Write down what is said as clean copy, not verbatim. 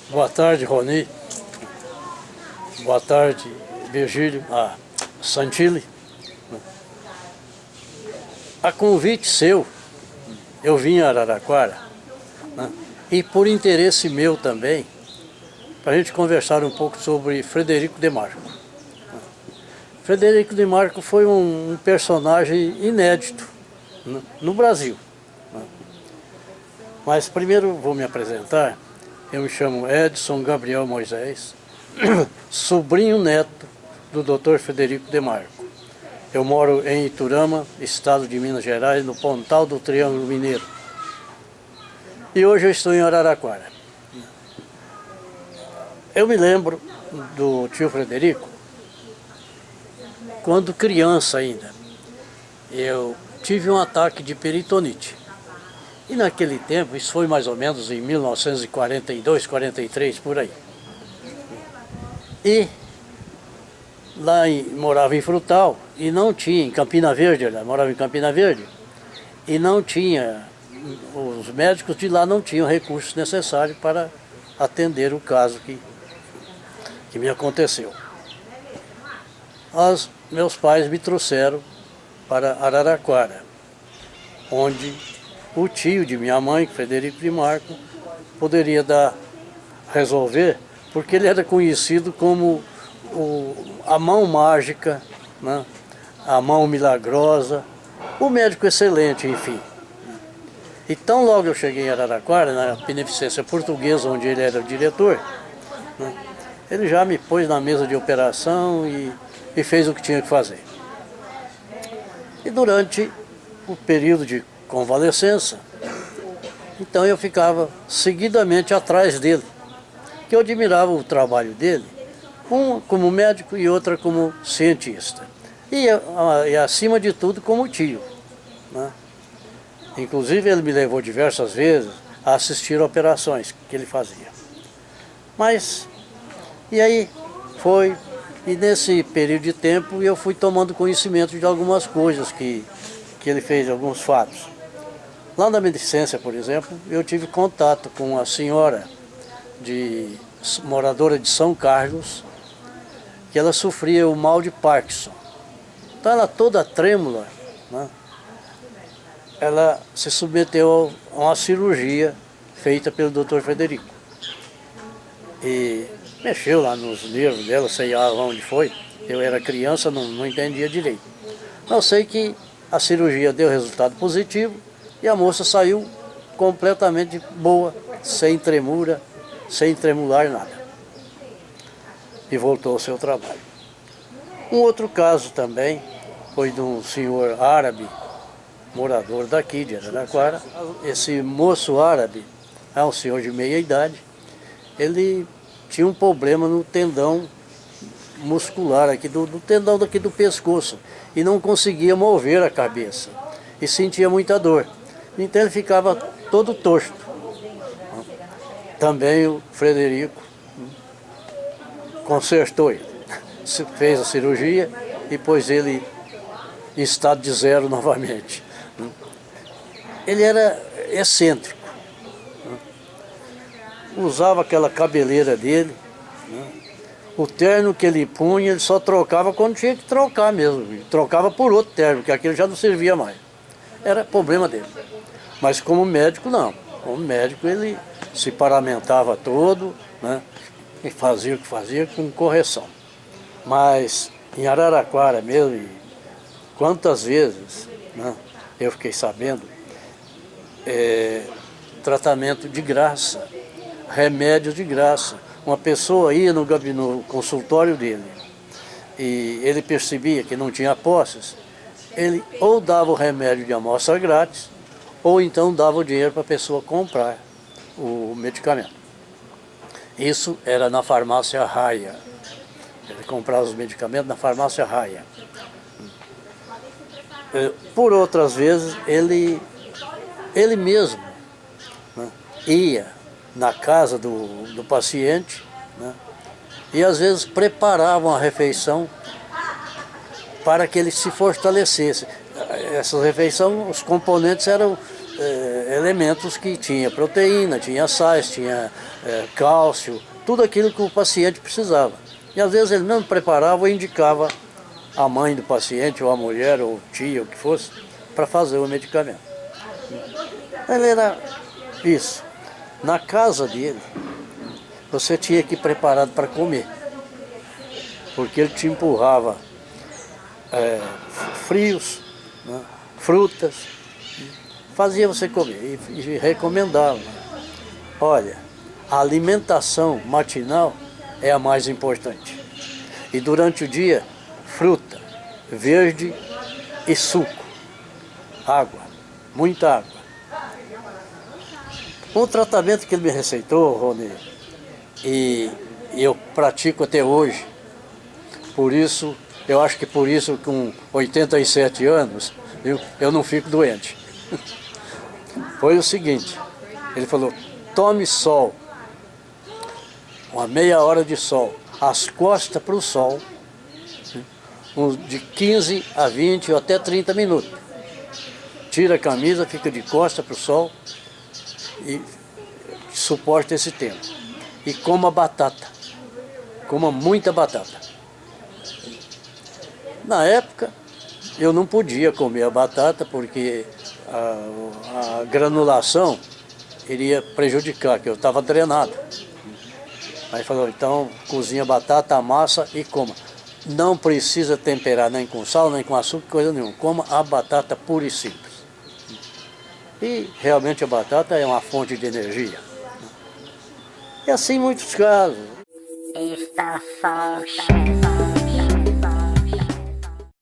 Boa tarde, Roni. Boa tarde, Virgílio, Santilli. A convite seu, eu vim a Araraquara, né, e por interesse meu também, para a gente conversar um pouco sobre Frederico de Marco. Frederico de Marco foi um personagem inédito no Brasil. Mas primeiro vou me apresentar. Eu me chamo Edson Gabriel Moisés, sobrinho neto do Dr. Frederico de Marco. Eu moro em Iturama, estado de Minas Gerais, no Pontal do Triângulo Mineiro. E hoje eu estou em Araraquara. Eu me lembro do tio Frederico quando criança ainda. Eu tive um ataque de peritonite. E naquele tempo, isso foi mais ou menos em 1942, 43, por aí. E lá morava em Frutal e não tinha, em Campina Verde, morava em Campina Verde, e não tinha, os médicos de lá não tinham recursos necessários para atender o caso que me aconteceu. Meus pais me trouxeram para Araraquara, onde o tio de minha mãe, Frederico de Marco, poderia resolver, porque ele era conhecido como a mão mágica, né? A mão milagrosa, o médico excelente, enfim. E tão logo eu cheguei em Araraquara, na Beneficência Portuguesa, onde ele era o diretor, né? Ele já me pôs na mesa de operação e fez o que tinha que fazer. E durante o período de convalescença, então eu ficava seguidamente atrás dele, que eu admirava o trabalho dele, um como médico e outra como cientista, e acima de tudo como tio, né? Inclusive ele me levou diversas vezes a assistir operações que ele fazia. E aí e nesse período de tempo eu fui tomando conhecimento de algumas coisas que ele fez, alguns fatos. Lá na Beneficência, por exemplo, eu tive contato com uma senhora moradora de São Carlos, que ela sofria o mal de Parkinson. Então ela toda trêmula, né? Ela se submeteu a uma cirurgia feita pelo Dr. Frederico. E mexeu lá nos nervos dela, sei lá onde foi. Eu era criança, não entendia direito. Mas eu sei que a cirurgia deu resultado positivo e a moça saiu completamente boa, sem tremura, sem tremular nada. E voltou ao seu trabalho. Um outro caso também foi de um senhor árabe, morador daqui de Araraquara. Esse moço árabe, um senhor de meia idade, ele tinha um problema no tendão muscular aqui, do tendão daqui do pescoço, e não conseguia mover a cabeça, e sentia muita dor. Então ele ficava todo torto. Também o Frederico consertou ele, fez a cirurgia e pôs ele em estado de zero novamente. Ele era excêntrico, usava aquela cabeleira dele, o terno que ele punha, ele só trocava quando tinha que trocar mesmo. Ele trocava por outro terno, porque aquele já não servia mais. Era problema dele. Mas como médico, não. Como médico, ele se paramentava todo, né? E fazia o que fazia com correção. Mas em Araraquara mesmo, quantas vezes, né, eu fiquei sabendo, tratamento de graça, remédio de graça. Uma pessoa ia no consultório dele e ele percebia que não tinha posses, ele ou dava o remédio de amostra grátis, ou então dava o dinheiro para a pessoa comprar o medicamento. Isso era na farmácia Raia. Ele comprava os medicamentos na farmácia Raia. Por outras vezes, ele mesmo, né, ia na casa do paciente, né, e às vezes preparavam a refeição para que ele se fortalecesse. Essa refeição, os componentes elementos que tinha proteína, tinha sais, tinha cálcio, tudo aquilo que o paciente precisava. E às vezes ele não preparava ou indicava a mãe do paciente, ou a mulher, ou tia, o que fosse, para fazer o medicamento. Ele era isso. Na casa dele, você tinha que ir preparado para comer, porque ele te empurrava frios, né, frutas, fazia você comer e recomendava. Olha, a alimentação matinal é a mais importante. E durante o dia, fruta, verde e suco, água, muita água. Um tratamento que ele me receitou, Rony, e eu pratico até hoje, por isso, eu acho que por isso com 87 anos, eu não fico doente. Foi o seguinte, ele falou, tome sol, uma meia hora de sol, as costas para o sol, de 15 a 20 ou até 30 minutos. Tira a camisa, fica de costas para o sol e suporta esse tempo. E coma batata, coma muita batata. Na época, eu não podia comer a batata porque a granulação iria prejudicar, que eu estava drenado. Aí falou, então cozinha a batata, amassa e coma. Não precisa temperar nem com sal, nem com açúcar, coisa nenhuma. Coma a batata pura e simples. E realmente a batata é uma fonte de energia. E assim em muitos casos. Está só chefe.